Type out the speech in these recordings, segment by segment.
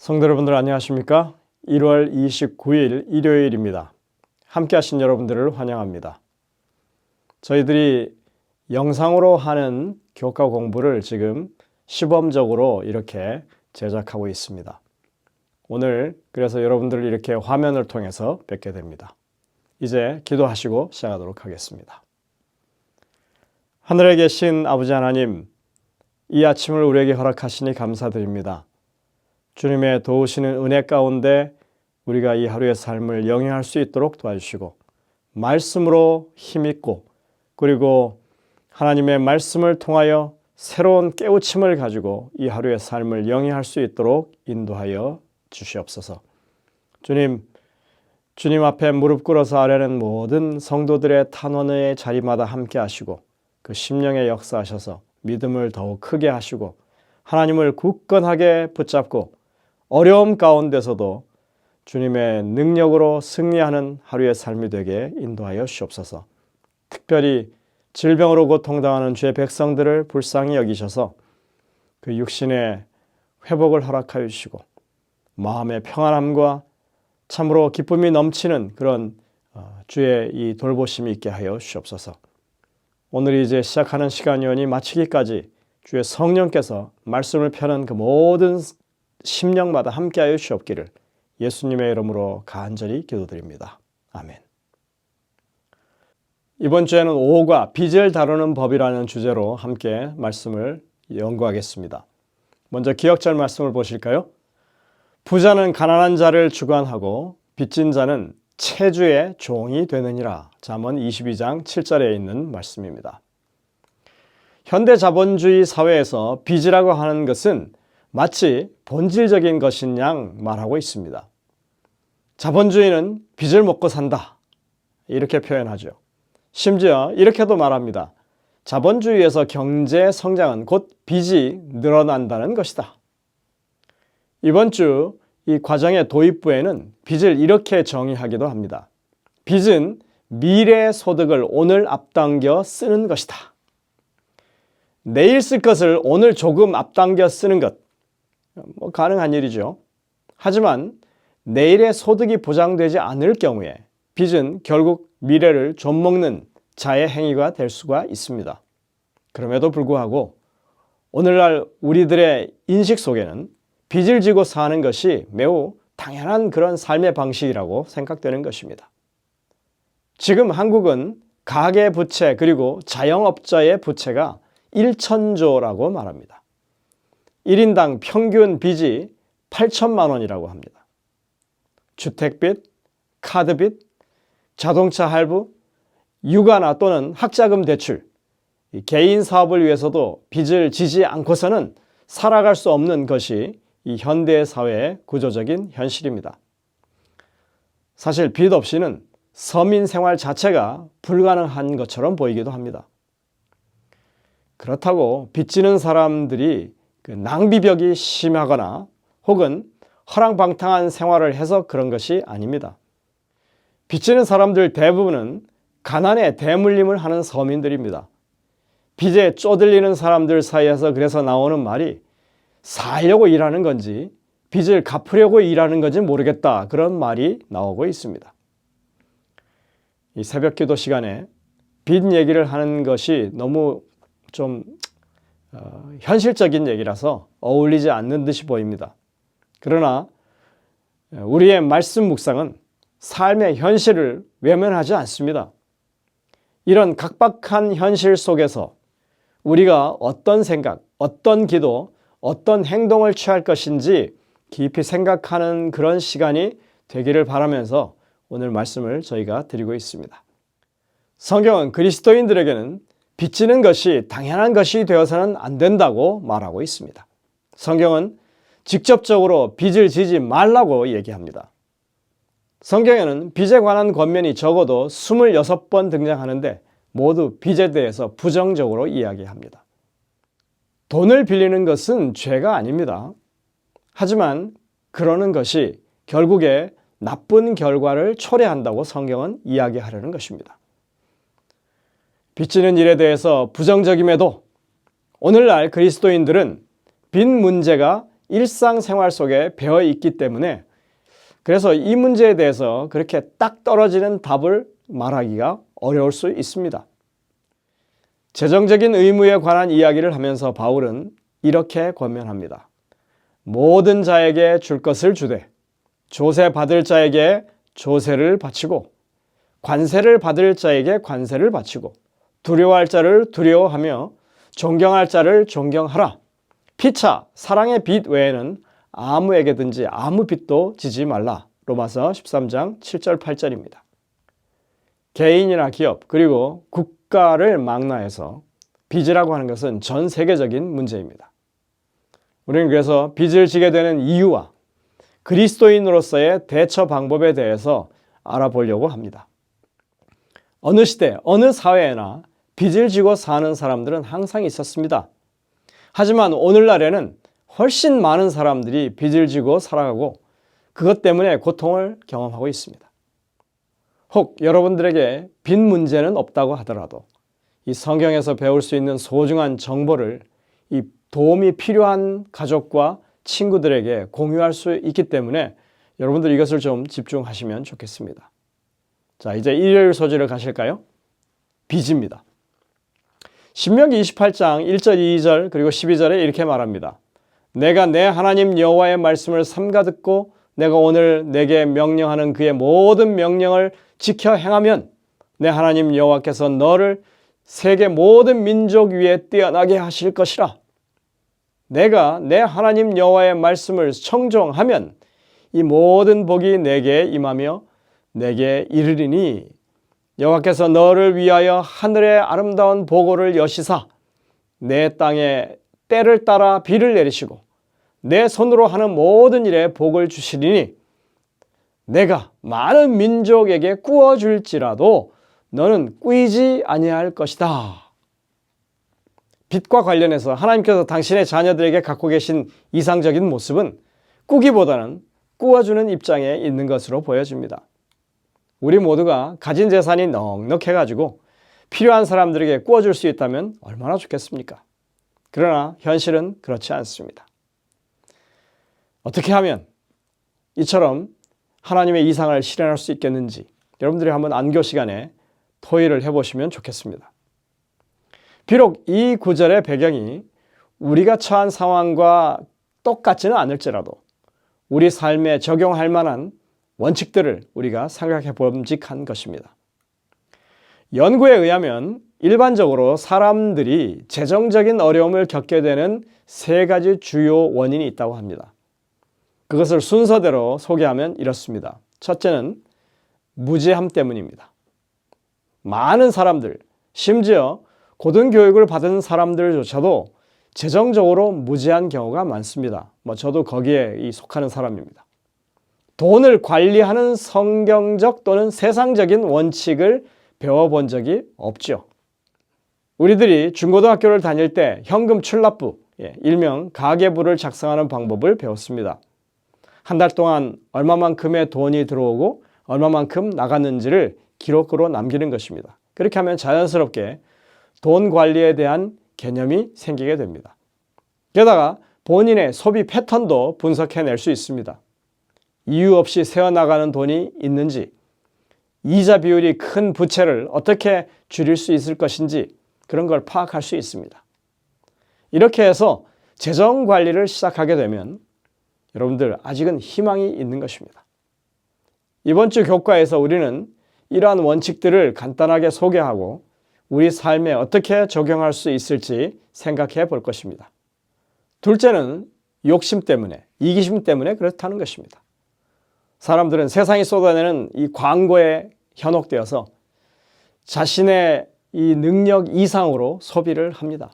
성도 여러분들 안녕하십니까? 1월 29일 일요일입니다. 함께 하신 여러분들을 환영합니다. 저희들이 영상으로 하는 교과 공부를 지금 시범적으로 이렇게 제작하고 있습니다. 오늘 그래서 여러분들을 이렇게 화면을 통해서 뵙게 됩니다. 이제 기도하시고 시작하도록 하겠습니다. 하늘에 계신 아버지 하나님, 이 아침을 우리에게 허락하시니 감사드립니다. 주님의 도우시는 은혜 가운데 우리가 이 하루의 삶을 영위할 수 있도록 도와주시고 말씀으로 힘있고 그리고 하나님의 말씀을 통하여 새로운 깨우침을 가지고 이 하루의 삶을 영위할 수 있도록 인도하여 주시옵소서. 주님 앞에 무릎 꿇어서 아뢰는 모든 성도들의 탄원의 자리마다 함께 하시고 그 심령에 역사하셔서 믿음을 더욱 크게 하시고 하나님을 굳건하게 붙잡고 어려움 가운데서도 주님의 능력으로 승리하는 하루의 삶이 되게 인도하여 주옵소서. 특별히 질병으로 고통당하는 주의 백성들을 불쌍히 여기셔서 그 육신의 회복을 허락하여 주시고 마음의 평안함과 참으로 기쁨이 넘치는 그런 주의 이 돌보심이 있게 하여 주옵소서. 오늘 이제 시작하는 시간이오니 마치기까지 주의 성령께서 말씀을 펴는 그 모든 심령마다 함께하여 주옵기를 예수님의 이름으로 간절히 기도드립니다. 아멘. 이번 주에는 오호가 빚을 다루는 법이라는 주제로 함께 말씀을 연구하겠습니다. 먼저 기억절 말씀을 보실까요? 부자는 가난한 자를 주관하고 빚진 자는 채주의 종이 되느니라. 잠언 22장 7절에 있는 말씀입니다. 현대 자본주의 사회에서 빚이라고 하는 것은 마치 본질적인 것인 양 말하고 있습니다. 자본주의는 빚을 먹고 산다. 이렇게 표현하죠. 심지어 이렇게도 말합니다. 자본주의에서 경제 성장은 곧 빚이 늘어난다는 것이다. 이번 주 이 과정의 도입부에는 빚을 이렇게 정의하기도 합니다. 빚은 미래의 소득을 오늘 앞당겨 쓰는 것이다. 내일 쓸 것을 오늘 조금 앞당겨 쓰는 것, 가능한 일이죠. 하지만 내일의 소득이 보장되지 않을 경우에 빚은 결국 미래를 좀먹는 자의 행위가 될 수가 있습니다. 그럼에도 불구하고 오늘날 우리들의 인식 속에는 빚을 지고 사는 것이 매우 당연한 그런 삶의 방식이라고 생각되는 것입니다. 지금 한국은 가계부채 그리고 자영업자의 부채가 1,000조라고 말합니다. 1인당 평균 빚이 8천만 원이라고 합니다. 주택빚, 카드빚, 자동차 할부, 육아나 또는 학자금 대출, 개인 사업을 위해서도 빚을 지지 않고서는 살아갈 수 없는 것이 이 현대 사회의 구조적인 현실입니다. 사실 빚 없이는 서민 생활 자체가 불가능한 것처럼 보이기도 합니다. 그렇다고 빚지는 사람들이 낭비벽이 심하거나 혹은 허랑방탕한 생활을 해서 그런 것이 아닙니다. 빚지는 사람들 대부분은 가난에 대물림을 하는 서민들입니다. 빚에 쪼들리는 사람들 사이에서 그래서 나오는 말이 살려고 일하는 건지 빚을 갚으려고 일하는 건지 모르겠다, 그런 말이 나오고 있습니다. 이 새벽 기도 시간에 빚 얘기를 하는 것이 너무 좀 현실적인 얘기라서 어울리지 않는 듯이 보입니다. 그러나 우리의 말씀 묵상은 삶의 현실을 외면하지 않습니다. 이런 각박한 현실 속에서 우리가 어떤 생각, 어떤 기도, 어떤 행동을 취할 것인지 깊이 생각하는 그런 시간이 되기를 바라면서 오늘 말씀을 저희가 드리고 있습니다. 성경은 그리스도인들에게는 빚지는 것이 당연한 것이 되어서는 안 된다고 말하고 있습니다. 성경은 직접적으로 빚을 지지 말라고 얘기합니다. 성경에는 빚에 관한 권면이 적어도 26번 등장하는데 모두 빚에 대해서 부정적으로 이야기합니다. 돈을 빌리는 것은 죄가 아닙니다. 하지만 그러는 것이 결국에 나쁜 결과를 초래한다고 성경은 이야기하려는 것입니다. 빚지는 일에 대해서 부정적임에도 오늘날 그리스도인들은 빚 문제가 일상생활 속에 배어 있기 때문에 그래서 이 문제에 대해서 그렇게 딱 떨어지는 답을 말하기가 어려울 수 있습니다. 재정적인 의무에 관한 이야기를 하면서 바울은 이렇게 권면합니다. 모든 자에게 줄 것을 주되 조세 받을 자에게 조세를 바치고 관세를 받을 자에게 관세를 바치고 두려워할 자를 두려워하며 존경할 자를 존경하라. 피차 사랑의 빚 외에는 아무에게든지 아무 빚도 지지 말라. 로마서 13장 7절 8절입니다. 개인이나 기업 그리고 국가를 망라해서 빚이라고 하는 것은 전 세계적인 문제입니다. 우리는 그래서 빚을 지게 되는 이유와 그리스도인으로서의 대처 방법에 대해서 알아보려고 합니다. 어느 시대, 어느 사회에나 빚을 지고 사는 사람들은 항상 있었습니다. 하지만 오늘날에는 훨씬 많은 사람들이 빚을 지고 살아가고 그것 때문에 고통을 경험하고 있습니다. 혹 여러분들에게 빚 문제는 없다고 하더라도 이 성경에서 배울 수 있는 소중한 정보를 이 도움이 필요한 가족과 친구들에게 공유할 수 있기 때문에 여러분들 이것을 좀 집중하시면 좋겠습니다. 자, 이제 일요일 소지를 가실까요? 빚입니다. 신명기 28장 1절 2절 그리고 12절에 이렇게 말합니다. 내가 내 하나님 여호와의 말씀을 삼가 듣고 내가 오늘 내게 명령하는 그의 모든 명령을 지켜 행하면 내 하나님 여호와께서 너를 세계 모든 민족 위에 뛰어나게 하실 것이라. 내가 내 하나님 여호와의 말씀을 청종하면 이 모든 복이 내게 임하며 내게 이르리니 여호와께서 너를 위하여 하늘의 아름다운 보고를 여시사 내 땅에 때를 따라 비를 내리시고 내 손으로 하는 모든 일에 복을 주시리니 내가 많은 민족에게 꾸어줄지라도 너는 꾸이지 아니할 것이다. 빚과 관련해서 하나님께서 당신의 자녀들에게 갖고 계신 이상적인 모습은 꾸기보다는 꾸어주는 입장에 있는 것으로 보여집니다. 우리 모두가 가진 재산이 넉넉해가지고 필요한 사람들에게 꾸어줄 수 있다면 얼마나 좋겠습니까? 그러나 현실은 그렇지 않습니다. 어떻게 하면 이처럼 하나님의 이상을 실현할 수 있겠는지 여러분들이 한번 안교 시간에 토의를 해보시면 좋겠습니다. 비록 이 구절의 배경이 우리가 처한 상황과 똑같지는 않을지라도 우리 삶에 적용할 만한 원칙들을 우리가 생각해 봄직한 것입니다. 연구에 의하면 일반적으로 사람들이 재정적인 어려움을 겪게 되는 세 가지 주요 원인이 있다고 합니다. 그것을 순서대로 소개하면 이렇습니다. 첫째는 무지함 때문입니다. 많은 사람들, 심지어 고등교육을 받은 사람들조차도 재정적으로 무지한 경우가 많습니다. 저도 거기에 속하는 사람입니다. 돈을 관리하는 성경적 또는 세상적인 원칙을 배워본 적이 없죠. 우리들이 중고등학교를 다닐 때 현금 출납부, 일명 가계부를 작성하는 방법을 배웠습니다. 한 달 동안 얼마만큼의 돈이 들어오고 얼마만큼 나갔는지를 기록으로 남기는 것입니다. 그렇게 하면 자연스럽게 돈 관리에 대한 개념이 생기게 됩니다. 게다가 본인의 소비 패턴도 분석해낼 수 있습니다. 이유 없이 새어나가는 돈이 있는지, 이자 비율이 큰 부채를 어떻게 줄일 수 있을 것인지 그런 걸 파악할 수 있습니다. 이렇게 해서 재정 관리를 시작하게 되면 여러분들 아직은 희망이 있는 것입니다. 이번 주 교과에서 우리는 이러한 원칙들을 간단하게 소개하고 우리 삶에 어떻게 적용할 수 있을지 생각해 볼 것입니다. 둘째는 욕심 때문에, 이기심 때문에 그렇다는 것입니다. 사람들은 세상이 쏟아내는 이 광고에 현혹되어서 자신의 이 능력 이상으로 소비를 합니다.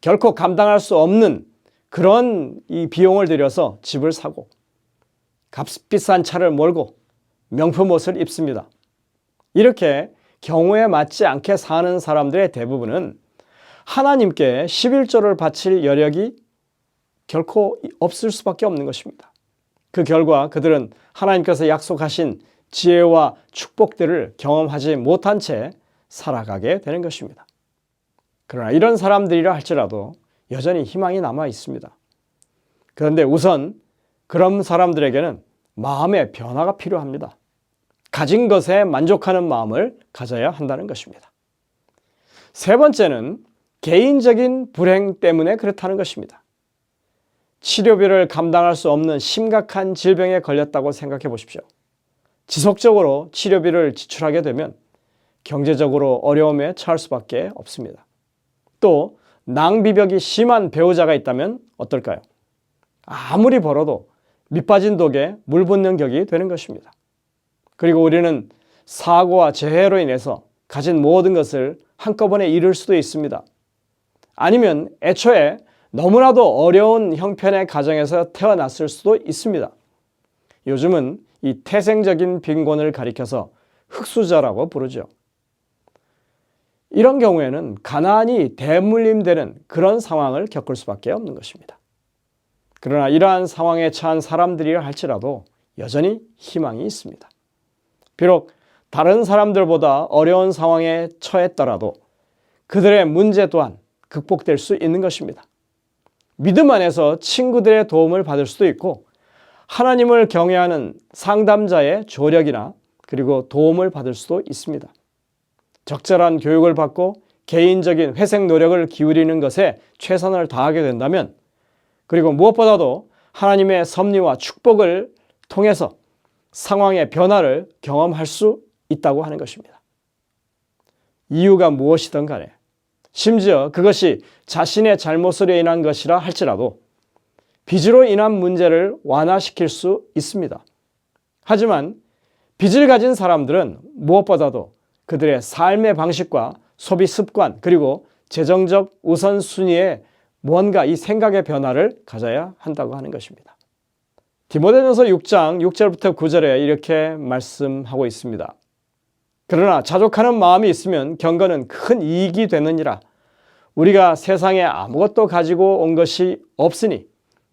결코 감당할 수 없는 그런 이 비용을 들여서 집을 사고 값비싼 차를 몰고 명품 옷을 입습니다. 이렇게 경우에 맞지 않게 사는 사람들의 대부분은 하나님께 11조를 바칠 여력이 결코 없을 수밖에 없는 것입니다. 그 결과 그들은 하나님께서 약속하신 지혜와 축복들을 경험하지 못한 채 살아가게 되는 것입니다. 그러나 이런 사람들이라 할지라도 여전히 희망이 남아 있습니다. 그런데 우선 그런 사람들에게는 마음의 변화가 필요합니다. 가진 것에 만족하는 마음을 가져야 한다는 것입니다. 세 번째는 개인적인 불행 때문에 그렇다는 것입니다. 치료비를 감당할 수 없는 심각한 질병에 걸렸다고 생각해 보십시오. 지속적으로 치료비를 지출하게 되면 경제적으로 어려움에 처할 수밖에 없습니다. 또 낭비벽이 심한 배우자가 있다면 어떨까요? 아무리 벌어도 밑빠진 독에 물 붓는 격이 되는 것입니다. 그리고 우리는 사고와 재해로 인해서 가진 모든 것을 한꺼번에 잃을 수도 있습니다. 아니면 애초에 너무나도 어려운 형편의 가정에서 태어났을 수도 있습니다. 요즘은 이 태생적인 빈곤을 가리켜서 흙수저라고 부르죠. 이런 경우에는 가난이 대물림되는 그런 상황을 겪을 수밖에 없는 것입니다. 그러나 이러한 상황에 처한 사람들이라 할지라도 여전히 희망이 있습니다. 비록 다른 사람들보다 어려운 상황에 처했더라도 그들의 문제 또한 극복될 수 있는 것입니다. 믿음 안에서 친구들의 도움을 받을 수도 있고 하나님을 경외하는 상담자의 조력이나 그리고 도움을 받을 수도 있습니다. 적절한 교육을 받고 개인적인 회색 노력을 기울이는 것에 최선을 다하게 된다면 그리고 무엇보다도 하나님의 섭리와 축복을 통해서 상황의 변화를 경험할 수 있다고 하는 것입니다. 이유가 무엇이든 간에 심지어 그것이 자신의 잘못으로 인한 것이라 할지라도 빚으로 인한 문제를 완화시킬 수 있습니다. 하지만 빚을 가진 사람들은 무엇보다도 그들의 삶의 방식과 소비 습관 그리고 재정적 우선순위에 뭔가 이 생각의 변화를 가져야 한다고 하는 것입니다. 디모데전서 6장 6절부터 9절에 이렇게 말씀하고 있습니다. 그러나 자족하는 마음이 있으면 경건은 큰 이익이 되느니라. 우리가 세상에 아무것도 가지고 온 것이 없으니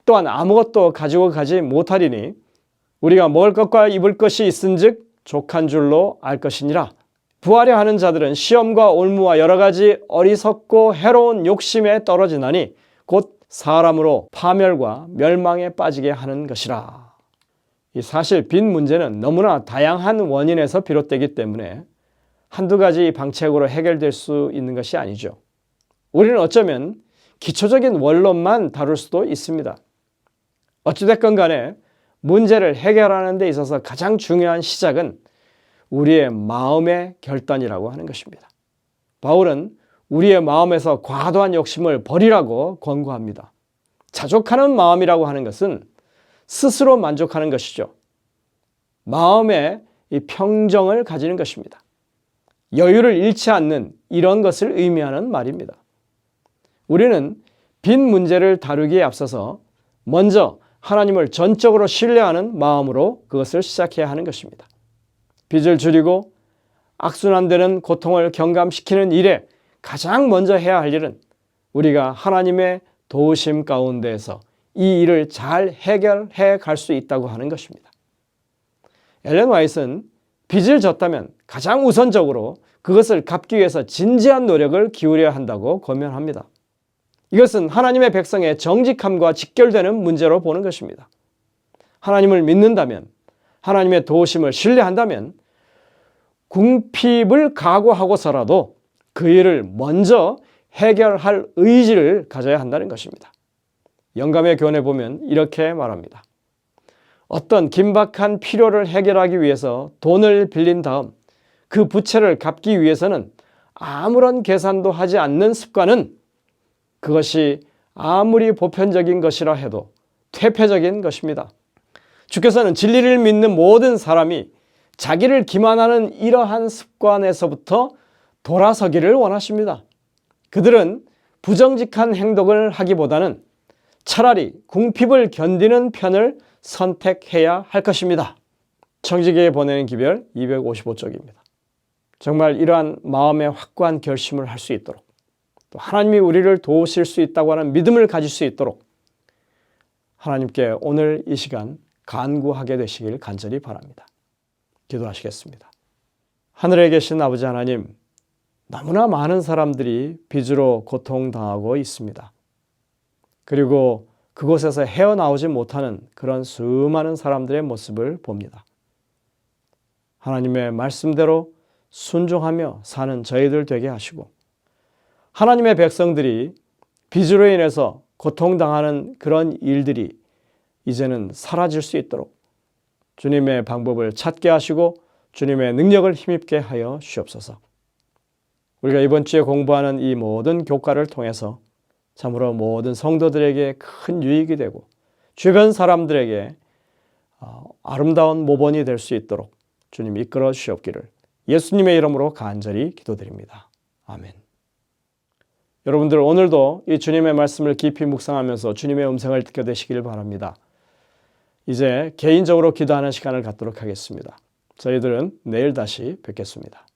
또한 아무것도 가지고 가지 못하리니 우리가 먹을 것과 입을 것이 있은즉 족한 줄로 알 것이니라. 부하려 하는 자들은 시험과 올무와 여러 가지 어리석고 해로운 욕심에 떨어지나니 곧 사람으로 파멸과 멸망에 빠지게 하는 것이라. 사실 빚 문제는 너무나 다양한 원인에서 비롯되기 때문에 한두 가지 방책으로 해결될 수 있는 것이 아니죠. 우리는 어쩌면 기초적인 원론만 다룰 수도 있습니다. 어찌됐건 간에 문제를 해결하는 데 있어서 가장 중요한 시작은 우리의 마음의 결단이라고 하는 것입니다. 바울은 우리의 마음에서 과도한 욕심을 버리라고 권고합니다. 자족하는 마음이라고 하는 것은 스스로 만족하는 것이죠. 마음의 이 평정을 가지는 것입니다. 여유를 잃지 않는 이런 것을 의미하는 말입니다. 우리는 빚 문제를 다루기에 앞서서 먼저 하나님을 전적으로 신뢰하는 마음으로 그것을 시작해야 하는 것입니다. 빚을 줄이고 악순환되는 고통을 경감시키는 일에 가장 먼저 해야 할 일은 우리가 하나님의 도우심 가운데에서 이 일을 잘 해결해 갈 수 있다고 하는 것입니다. 엘렌 화이트는 빚을 졌다면 가장 우선적으로 그것을 갚기 위해서 진지한 노력을 기울여야 한다고 권면합니다. 이것은 하나님의 백성의 정직함과 직결되는 문제로 보는 것입니다. 하나님을 믿는다면, 하나님의 도우심을 신뢰한다면 궁핍을 각오하고서라도 그 일을 먼저 해결할 의지를 가져야 한다는 것입니다. 영감의 교훈에 보면 이렇게 말합니다. 어떤 긴박한 필요를 해결하기 위해서 돈을 빌린 다음 그 부채를 갚기 위해서는 아무런 계산도 하지 않는 습관은 그것이 아무리 보편적인 것이라 해도 퇴폐적인 것입니다. 주께서는 진리를 믿는 모든 사람이 자기를 기만하는 이러한 습관에서부터 돌아서기를 원하십니다. 그들은 부정직한 행동을 하기보다는 차라리 궁핍을 견디는 편을 선택해야 할 것입니다. 청지기에 보내는 기별 255쪽입니다. 정말 이러한 마음의 확고한 결심을 할 수 있도록 또 하나님이 우리를 도우실 수 있다고 하는 믿음을 가질 수 있도록 하나님께 오늘 이 시간 간구하게 되시길 간절히 바랍니다. 기도하시겠습니다. 하늘에 계신 아버지 하나님, 너무나 많은 사람들이 빚으로 고통당하고 있습니다. 그리고 그곳에서 헤어나오지 못하는 그런 수많은 사람들의 모습을 봅니다. 하나님의 말씀대로 순종하며 사는 저희들 되게 하시고, 하나님의 백성들이 빚으로 인해서 고통당하는 그런 일들이 이제는 사라질 수 있도록 주님의 방법을 찾게 하시고 주님의 능력을 힘입게 하여 주옵소서. 우리가 이번 주에 공부하는 이 모든 교과를 통해서 참으로 모든 성도들에게 큰 유익이 되고 주변 사람들에게 아름다운 모본이 될 수 있도록 주님 이끌어 주시옵기를 예수님의 이름으로 간절히 기도드립니다. 아멘. 여러분들 오늘도 이 주님의 말씀을 깊이 묵상하면서 주님의 음성을 듣게 되시길 바랍니다. 이제 개인적으로 기도하는 시간을 갖도록 하겠습니다. 저희들은 내일 다시 뵙겠습니다.